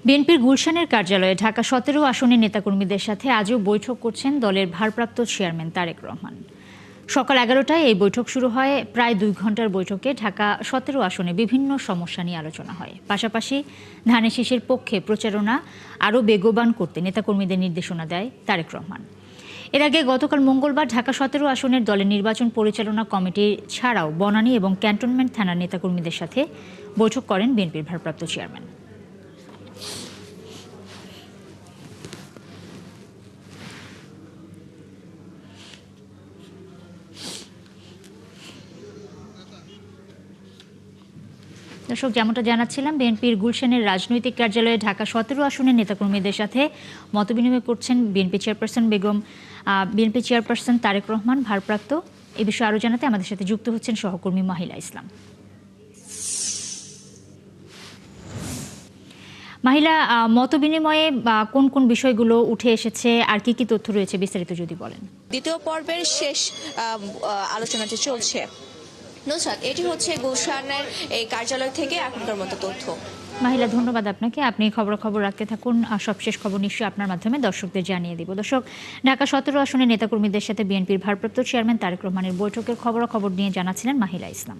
বিএনপির গুলশানের কার্যালয়ে ঢাকা ১৭ আসনের নেতাকর্মীদের সাথে আজও বৈঠক করছেন দলের ভারপ্রাপ্ত চেয়ারম্যান তারেক রহমান। সকাল ১১টায় এই বৈঠক শুরু হয়। প্রায় ২ ঘন্টার বৈঠকে ঢাকা ১৭ আসনে বিভিন্ন সমস্যা নিয়ে আলোচনা হয়। পাশাপাশি ধানের শীষের পক্ষে প্রচারণা আরও বেগবান করতে নেতাকর্মীদের নির্দেশনা দেয় তারেক রহমান। এর আগে গতকাল মঙ্গলবার ঢাকা ১৭ আসনের দলের নির্বাচন পরিচালনা কমিটি ছাড়াও বনানী এবং ক্যান্টনমেন্ট থানার নেতাকর্মীদের সাথে বৈঠক করেন বিএনপির ভারপ্রাপ্ত চেয়ারম্যান। দর্শক, যেমনটা জানাচ্ছিলাম, বিএনপির গুলশানের রাজনৈতিক কার্যালয়ে ঢাকা ১৭ আসনের নেতাকর্মীদের সাথে মতবিনিময় করছেন বিএনপি চেয়ারপারসন তারেক রহমান ভারপ্রাপ্ত। এ বিষয়ে আরও জানাতে আমাদের সাথে যুক্ত হচ্ছেন সহকর্মী মাহিলা ইসলাম। মাহিলা, মতবিনিময়ে কোন কোন বিষয়গুলো উঠে এসেছে আর কি কি তথ্য রয়েছে বিস্তারিত যদি বলেন। দ্বিতীয় পর্বের শেষ আলোচনাটি চলছে। নুসরাত, এটি হচ্ছে গুলশানের এই কার্যালয় থেকে এখনকার মতো তথ্য। মাহিলা, ধন্যবাদ আপনাকে। আপনি খবর রাখতে থাকুন। সবশেষ খবর নিশ্চয়ই আপনার মাধ্যমে দর্শকদের জানিয়ে দিব। দর্শক, ঢাকা ১৭ আসনের নেতাকর্মীদের সাথে বিএনপির ভারপ্রাপ্ত চেয়ারম্যান তারেক রহমানের বৈঠকের খবর নিয়ে জানাচ্ছিলেন মাহিলা ইসলাম।